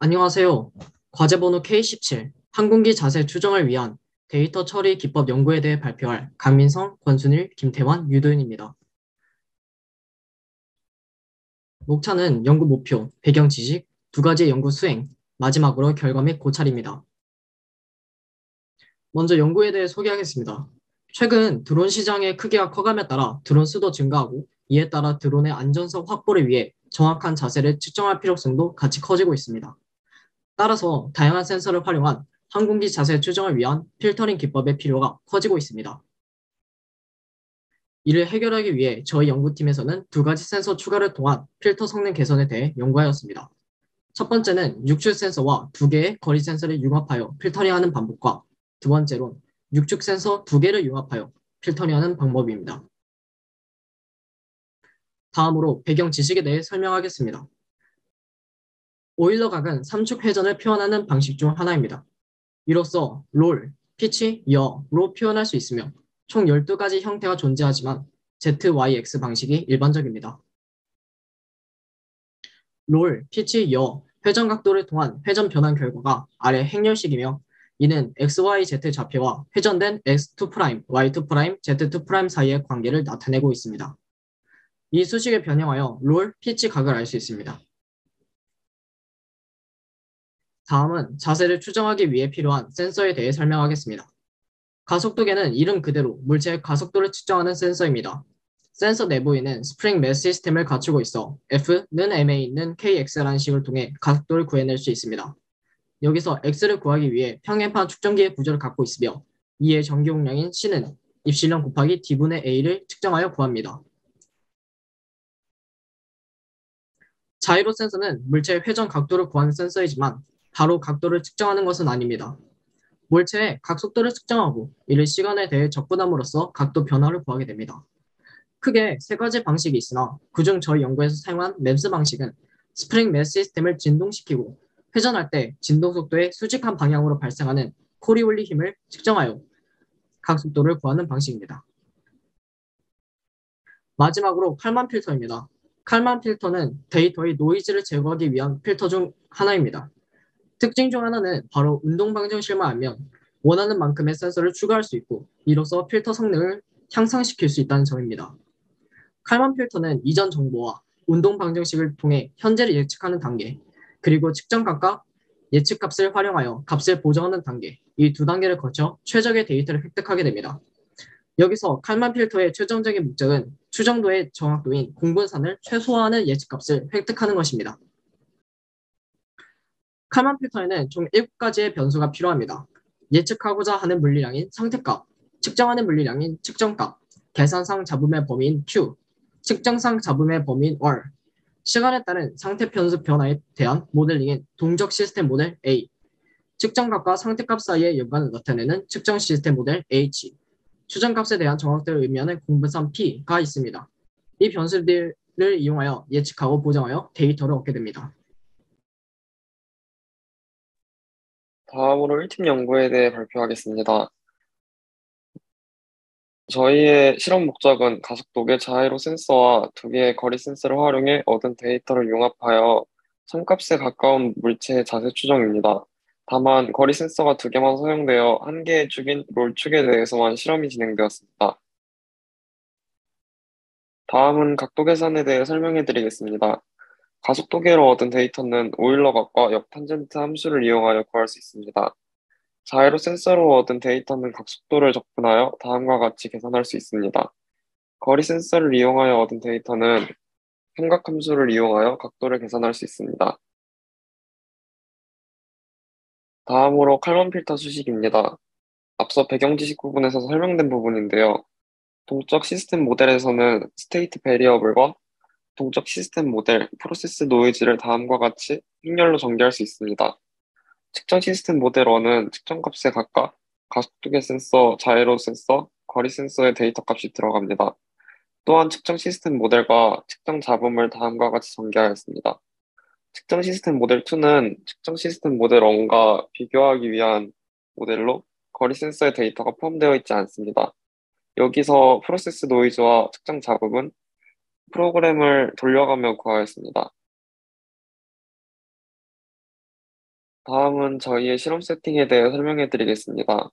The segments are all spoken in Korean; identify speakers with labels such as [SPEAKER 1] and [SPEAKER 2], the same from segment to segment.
[SPEAKER 1] 안녕하세요. 과제번호 K17, 항공기 자세 추정을 위한 데이터 처리 기법 연구에 대해 발표할 강민성, 권순일, 김태환, 유도윤입니다. 목차는 연구 목표, 배경 지식, 두 가지 연구 수행, 마지막으로 결과 및 고찰입니다. 먼저 연구에 대해 소개하겠습니다. 최근 드론 시장의 크기가 커감에 따라 드론 수도 증가하고 이에 따라 드론의 안전성 확보를 위해 정확한 자세를 측정할 필요성도 같이 커지고 있습니다. 따라서 다양한 센서를 활용한 항공기 자세 추정을 위한 필터링 기법의 필요가 커지고 있습니다. 이를 해결하기 위해 저희 연구팀에서는 두 가지 센서 추가를 통한 필터 성능 개선에 대해 연구하였습니다. 첫 번째는 육축 센서와 두 개의 거리 센서를 융합하여 필터링하는 방법과 두 번째로 육축 센서 두 개를 융합하여 필터링하는 방법입니다. 다음으로 배경 지식에 대해 설명하겠습니다. 오일러 각은 삼축 회전을 표현하는 방식 중 하나입니다. 이로써 롤, 피치, 여로 표현할 수 있으며 총 12가지 형태가 존재하지만 ZYX 방식이 일반적입니다. 롤, 피치, 여, 회전 각도를 통한 회전 변환 결과가 아래 행렬식이며 이는 XYZ 좌표와 회전된 X2', Y2', Z2' 사이의 관계를 나타내고 있습니다. 이 수식을 변형하여 롤, 피치 각을 알 수 있습니다. 다음은 자세를 추정하기 위해 필요한 센서에 대해 설명하겠습니다. 가속도계는 이름 그대로 물체의 가속도를 측정하는 센서입니다. 센서 내부에는 스프링 매스 시스템을 갖추고 있어 F는 M에 있는 KX라는 식을 통해 가속도를 구해낼 수 있습니다. 여기서 X를 구하기 위해 평행판 측정기의 구조를 갖고 있으며 이의 전기 용량인 C는 입실량 곱하기 D분의 A를 측정하여 구합니다. 자이로 센서는 물체의 회전 각도를 구하는 센서이지만 바로 각도를 측정하는 것은 아닙니다. 물체의 각속도를 측정하고 이를 시간에 대해 접근함으로써 각도 변화를 구하게 됩니다. 크게 세 가지 방식이 있으나 그중 저희 연구에서 사용한 램스 방식은 스프링 매스 시스템을 진동시키고 회전할 때 진동 속도의 수직한 방향으로 발생하는 코리올리 힘을 측정하여 각속도를 구하는 방식입니다. 마지막으로 칼만 필터입니다. 칼만 필터는 데이터의 노이즈를 제거하기 위한 필터 중 하나입니다. 특징 중 하나는 바로 운동 방정식만 알면 원하는 만큼의 센서를 추가할 수 있고 이로써 필터 성능을 향상시킬 수 있다는 점입니다. 칼만 필터는 이전 정보와 운동 방정식을 통해 현재를 예측하는 단계, 그리고 측정값과 예측값을 활용하여 값을 보정하는 단계, 이 두 단계를 거쳐 최적의 데이터를 획득하게 됩니다. 여기서 칼만 필터의 최종적인 목적은 추정도의 정확도인 공분산을 최소화하는 예측값을 획득하는 것입니다. 칼만 필터에는 총 7가지의 변수가 필요합니다. 예측하고자 하는 물리량인 상태값, 측정하는 물리량인 측정값, 계산상 잡음의 범위인 Q, 측정상 잡음의 범위인 R, 시간에 따른 상태 변수 변화에 대한 모델링인 동적 시스템 모델 A, 측정값과 상태값 사이의 연관을 나타내는 측정 시스템 모델 H, 추정값에 대한 정확도를 의미하는 공분산 P가 있습니다. 이 변수들을 이용하여 예측하고 보정하여 데이터를 얻게 됩니다.
[SPEAKER 2] 다음으로 1팀 연구에 대해 발표하겠습니다. 저희의 실험 목적은 가속도계 자이로 센서와 두 개의 거리 센서를 활용해 얻은 데이터를 융합하여 참값에 가까운 물체의 자세 추정입니다. 다만 거리 센서가 두 개만 사용되어 한 개의 축인 롤축에 대해서만 실험이 진행되었습니다. 다음은 각도 계산에 대해 설명해 드리겠습니다. 가속도계로 얻은 데이터는 오일러각과 역탄젠트 함수를 이용하여 구할 수 있습니다. 자이로 센서로 얻은 데이터는 각속도를 접근하여 다음과 같이 계산할 수 있습니다. 거리 센서를 이용하여 얻은 데이터는 삼각함수를 이용하여 각도를 계산할 수 있습니다. 다음으로 칼만 필터 수식입니다. 앞서 배경 지식 부분에서 설명된 부분인데요. 동적 시스템 모델에서는 스테이트 베리어블과 동적 시스템 모델, 프로세스 노이즈를 다음과 같이 행렬로 전개할 수 있습니다. 측정 시스템 모델 1은 측정값에 각각 가속도계 센서, 자이로 센서, 거리 센서의 데이터 값이 들어갑니다. 또한 측정 시스템 모델과 측정 잡음을 다음과 같이 전개하였습니다. 측정 시스템 모델 2는 측정 시스템 모델 1과 비교하기 위한 모델로 거리 센서의 데이터가 포함되어 있지 않습니다. 여기서 프로세스 노이즈와 측정 잡음은 프로그램을 돌려가며 구하였습니다. 다음은 저희의 실험 세팅에 대해 설명해 드리겠습니다.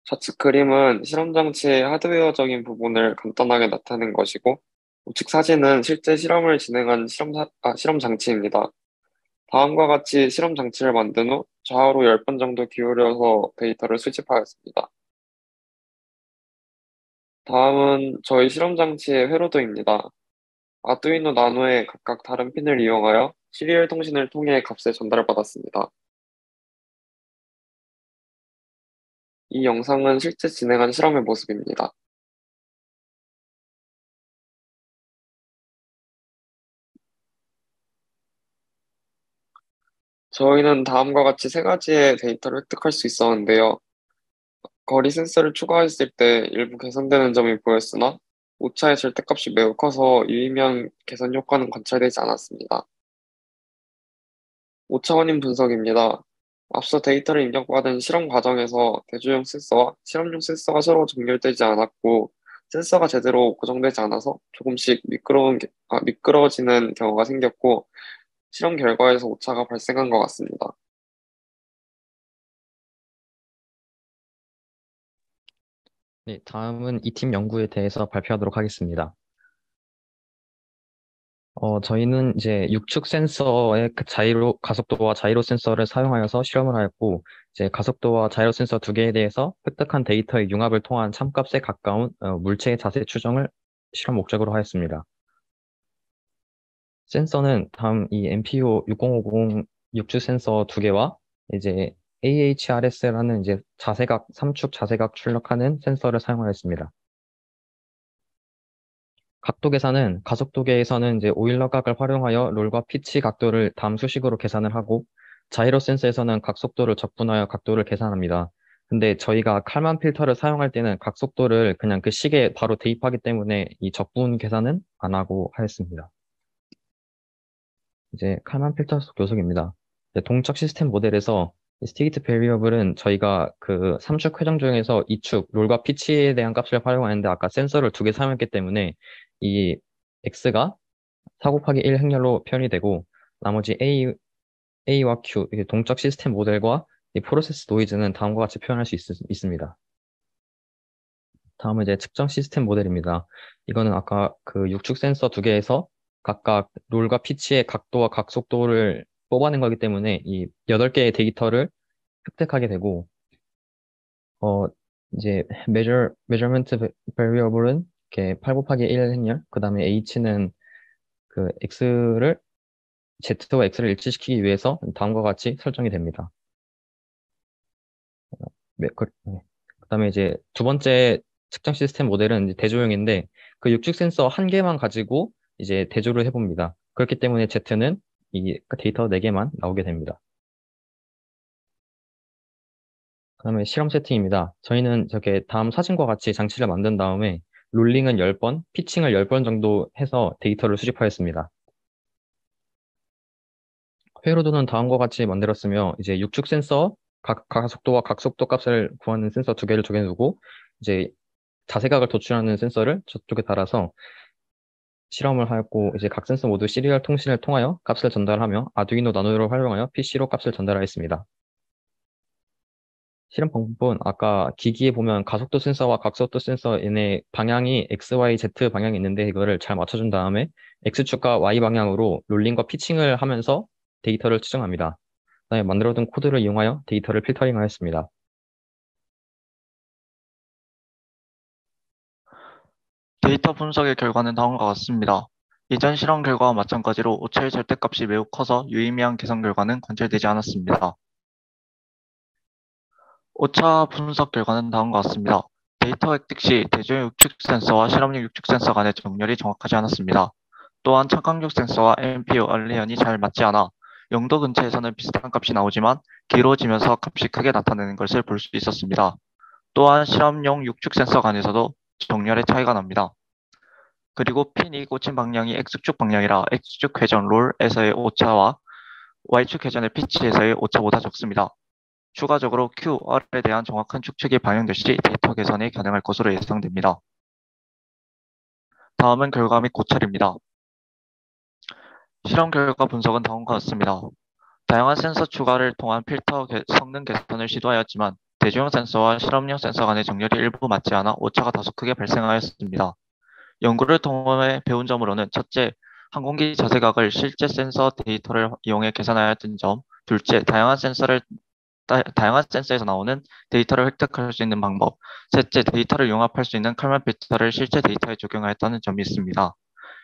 [SPEAKER 2] 좌측 그림은 실험 장치의 하드웨어적인 부분을 간단하게 나타낸 것이고, 우측 사진은 실제 실험을 진행한 실험 장치입니다. 다음과 같이 실험 장치를 만든 후 좌우로 10번 정도 기울여서 데이터를 수집하였습니다. 다음은 저희 실험 장치의 회로도입니다. 아두이노 나노의 각각 다른 핀을 이용하여 시리얼 통신을 통해 값을 전달받았습니다. 이 영상은 실제 진행한 실험의 모습입니다. 저희는 다음과 같이 세 가지의 데이터를 획득할 수 있었는데요. 거리 센서를 추가했을 때 일부 개선되는 점이 보였으나 오차의 절대값이 매우 커서 유의미한 개선 효과는 관찰되지 않았습니다. 오차원인 분석입니다. 앞서 데이터를 입력받은 실험 과정에서 대조용 센서와 실험용 센서가 서로 정렬되지 않았고 센서가 제대로 고정되지 않아서 조금씩 미끄러지는 경우가 생겼고 실험 결과에서 오차가 발생한 것 같습니다.
[SPEAKER 3] 네, 다음은 이 팀 연구에 대해서 발표하도록 하겠습니다. 저희는 이제 육축 센서의 그 가속도와 자이로 센서를 사용하여서 실험을 하였고, 이제 가속도와 자이로 센서 두 개에 대해서 획득한 데이터의 융합을 통한 참값에 가까운 물체의 자세 추정을 실험 목적으로 하였습니다. 센서는 다음 이 MPO 6050 육축 센서 두 개와 이제 AHRS라는 이제 삼축 자세각 출력하는 센서를 사용하였습니다. 각도 계산은 가속도계에서는 이제 오일러각을 활용하여 롤과 피치 각도를 다음 수식으로 계산을 하고 자이로 센서에서는 각속도를 적분하여 각도를 계산합니다. 근데 저희가 칼만 필터를 사용할 때는 각속도를 그냥 그 식에 바로 대입하기 때문에 이 적분 계산은 안 하고 하였습니다. 이제 칼만 필터 속 요소입니다. 동적 시스템 모델에서 이 스테이트 베리어블은 저희가 그 3축 회전 중에서 2축 롤과 피치에 대한 값을 활용하는데 아까 센서를 두 개 사용했기 때문에 이 x가 4 곱하기 1 행렬로 표현이 되고 나머지 A와 Q, 이게 동적 시스템 모델과 이 프로세스 노이즈는 다음과 같이 표현할 수 있습니다. 다음은 이제 측정 시스템 모델입니다. 이거는 아까 그 6축 센서 두 개에서 각각 롤과 피치의 각도와 각속도를 뽑아낸 거기 때문에 이 8개의 데이터를 획득하게 되고 어 이제 measurement variable은 이렇게 8 곱하기 1 행렬, 그 다음에 H는 그 Z와 X를 일치시키기 위해서 다음과 같이 설정이 됩니다. 그다음에 이제 두 번째 측정 시스템 모델은 이제 대조용인데 그 육축 센서 한 개만 가지고 이제 대조를 해봅니다. 그렇기 때문에 Z는 이 데이터 4개만 나오게 됩니다. 그다음에 실험 세팅입니다. 저희는 저게 다음 사진과 같이 장치를 만든 다음에 롤링은 10번, 피칭을 10번 정도 해서 데이터를 수집하였습니다. 회로도는 다음과 같이 만들었으며 이제 육축 센서 가속도와 각속도 값을 구하는 센서 두 개를 정해두고 이제 자세각을 도출하는 센서를 저쪽에 달아서 실험을 하였고 이제 각 센서 모두 시리얼 통신을 통하여 값을 전달하며 아두이노 나노를 활용하여 PC로 값을 전달하였습니다. 실험 방법은 아까 기기에 보면 가속도 센서와 각속도 센서 얘네 방향이 X, Y, Z 방향이 있는데 이거를 잘 맞춰준 다음에 X축과 Y 방향으로 롤링과 피칭을 하면서 데이터를 추정합니다. 그다음에 만들어둔 코드를 이용하여 데이터를 필터링하였습니다.
[SPEAKER 4] 데이터 분석의 결과는 다음과 같습니다. 이전 실험 결과와 마찬가지로 오차의 절대값이 매우 커서 유의미한 개선 결과는 관찰되지 않았습니다. 오차 분석 결과는 다음과 같습니다. 데이터 획득 시 대조용 육축 센서와 실험용 육축 센서 간의 정렬이 정확하지 않았습니다. 또한 착각육 센서와 MPU 얼리언이 잘 맞지 않아 0도 근처에서는 비슷한 값이 나오지만 길어지면서 값이 크게 나타내는 것을 볼 수 있었습니다. 또한 실험용 육축 센서 간에서도 정렬의 차이가 납니다. 그리고 핀이 꽂힌 방향이 X축 방향이라 X축 회전 롤에서의 오차와 Y축 회전의 피치에서의 오차보다 적습니다. 추가적으로 QR에 대한 정확한 추측이 반영될 시 데이터 개선이 가능할 것으로 예상됩니다. 다음은 결과 및 고찰입니다. 실험 결과 분석은 다음과 같습니다. 다양한 센서 추가를 통한 필터 성능 개선을 시도하였지만 대중형 센서와 실험용 센서 간의 정렬이 일부 맞지 않아 오차가 다소 크게 발생하였습니다. 연구를 통해 배운 점으로는 첫째, 항공기 자세각을 실제 센서 데이터를 이용해 계산하였던 점, 둘째, 다양한 센서에서 나오는 데이터를 획득할 수 있는 방법, 셋째, 데이터를 융합할 수 있는 칼만 필터를 실제 데이터에 적용하였다는 점이 있습니다.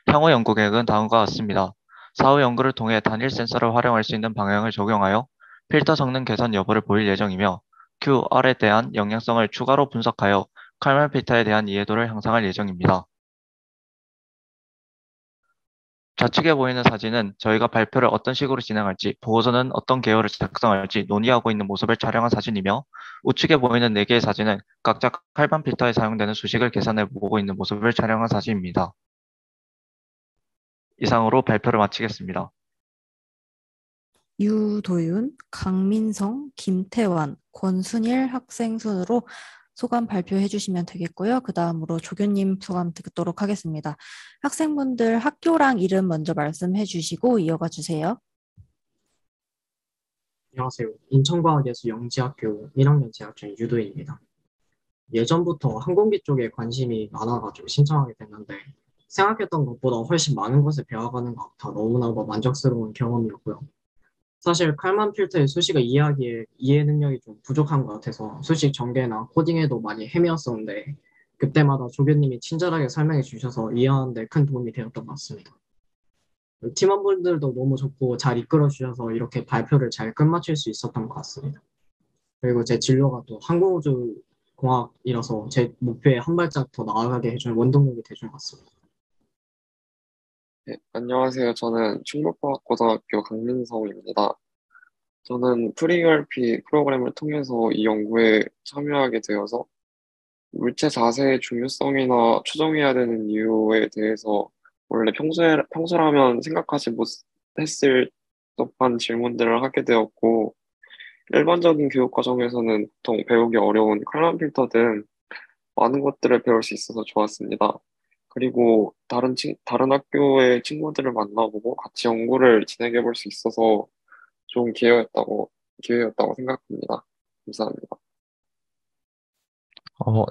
[SPEAKER 4] 향후 연구 계획은 다음과 같습니다. 사후 연구를 통해 단일 센서를 활용할 수 있는 방향을 적용하여 필터 성능 개선 여부를 보일 예정이며 QR에 대한 영향성을 추가로 분석하여 칼만 필터에 대한 이해도를 향상할 예정입니다. 좌측에 보이는 사진은 저희가 발표를 어떤 식으로 진행할지, 보고서는 어떤 계열을 작성할지 논의하고 있는 모습을 촬영한 사진이며, 우측에 보이는 4개의 사진은 각자 칼반 필터에 사용되는 수식을 계산해 보고 있는 모습을 촬영한 사진입니다. 이상으로 발표를 마치겠습니다.
[SPEAKER 5] 유도윤, 강민성, 김태환, 권순일 학생 순으로 소감 발표해 주시면 되겠고요. 그 다음으로 조교님 소감 듣도록 하겠습니다. 학생분들 학교랑 이름 먼저 말씀해 주시고 이어가 주세요.
[SPEAKER 1] 안녕하세요. 인천과학예수 영지학교 1학년 재학 중인 유도입니다. 예전부터 항공기 쪽에 관심이 많아가지고 신청하게 됐는데 생각했던 것보다 훨씬 많은 것을 배워가는 것 같아 너무나도 만족스러운 경험이었고요. 사실 칼만 필터의 수식을 이해하기에 이해 능력이 좀 부족한 것 같아서 수식 전개나 코딩에도 많이 헤매었었는데 그때마다 조교님이 친절하게 설명해 주셔서 이해하는 데 큰 도움이 되었던 것 같습니다. 팀원분들도 너무 좋고 잘 이끌어 주셔서 이렇게 발표를 잘 끝마칠 수 있었던 것 같습니다. 그리고 제 진로가 또 항공우주공학이라서 제 목표에 한 발짝 더 나아가게 해주는 원동력이 되준 것 같습니다.
[SPEAKER 2] 네, 안녕하세요. 저는 충북과학고등학교 강민성입니다. 저는 프리URP 프로그램을 통해서 이 연구에 참여하게 되어서 물체 자세의 중요성이나 추정해야 되는 이유에 대해서 원래 평소라면 생각하지 못했을 법한 질문들을 하게 되었고, 일반적인 교육 과정에서는 보통 배우기 어려운 칼럼 필터 등 많은 것들을 배울 수 있어서 좋았습니다. 그리고 다른 학교의 친구들을 만나보고 같이 연구를 진행해 볼 수 있어서 좋은 기회였다고 생각합니다. 감사합니다.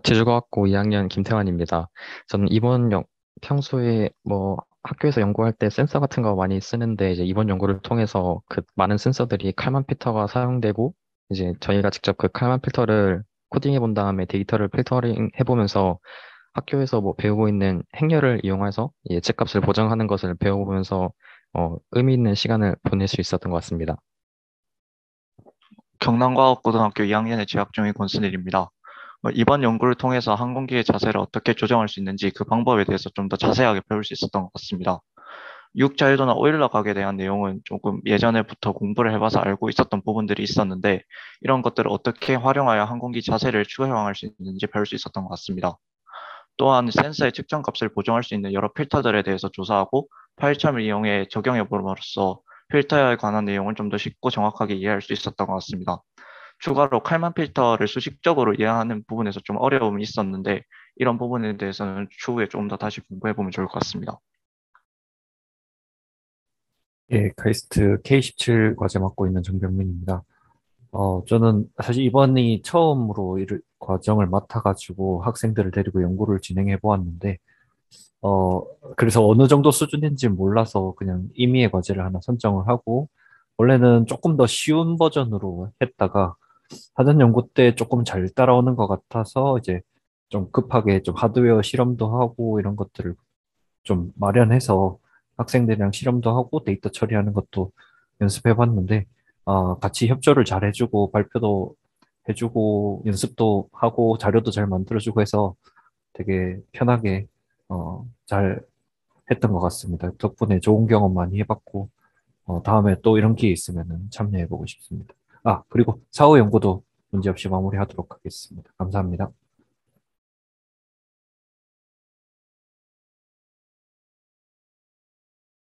[SPEAKER 3] 제주과학고 2학년 김태환입니다. 저는 평소에 뭐 학교에서 연구할 때 센서 같은 거 많이 쓰는데 이제 이번 연구를 통해서 그 많은 센서들이 칼만 필터가 사용되고 이제 저희가 직접 그 칼만 필터를 코딩해 본 다음에 데이터를 필터링 해보면서 학교에서 뭐 배우고 있는 행렬을 이용해서 예측값을 보정하는 것을 배워보면서 의미 있는 시간을 보낼 수 있었던 것 같습니다.
[SPEAKER 4] 경남과학고등학교 2학년에 재학 중인 권순일입니다. 이번 연구를 통해서 항공기의 자세를 어떻게 조정할 수 있는지 그 방법에 대해서 좀 더 자세하게 배울 수 있었던 것 같습니다. 육자유도나 오일러 각에 대한 내용은 조금 예전에부터 공부를 해봐서 알고 있었던 부분들이 있었는데 이런 것들을 어떻게 활용하여 항공기 자세를 추정할 수 있는지 배울 수 있었던 것 같습니다. 또한 센서의 측정값을 보정할 수 있는 여러 필터들에 대해서 조사하고 파일참을 이용해 적용해 봄으로써 필터에 관한 내용을 좀 더 쉽고 정확하게 이해할 수 있었던 것 같습니다. 추가로 칼만 필터를 수식적으로 이해하는 부분에서 좀 어려움이 있었는데 이런 부분에 대해서는 추후에 좀 더 다시 공부해 보면 좋을 것 같습니다.
[SPEAKER 6] 예, 카이스트 K17 과제 맡고 있는 정병민입니다. 저는 사실 이번이 처음으로 과정을 맡아가지고 학생들을 데리고 연구를 진행해 보았는데, 그래서 어느 정도 수준인지 몰라서 그냥 임의의 과제를 하나 선정을 하고, 원래는 조금 더 쉬운 버전으로 했다가, 사전 연구 때 조금 잘 따라오는 것 같아서 이제 좀 급하게 좀 하드웨어 실험도 하고 이런 것들을 좀 마련해서 학생들이랑 실험도 하고 데이터 처리하는 것도 연습해 봤는데, 같이 협조를 잘 해주고 발표도 해주고 연습도 하고 자료도 잘 만들어주고 해서 되게 편하게 잘 했던 것 같습니다. 덕분에 좋은 경험 많이 해봤고, 다음에 또 이런 기회 있으면 참여해보고 싶습니다. 그리고 사후 연구도 문제없이 마무리하도록 하겠습니다. 감사합니다.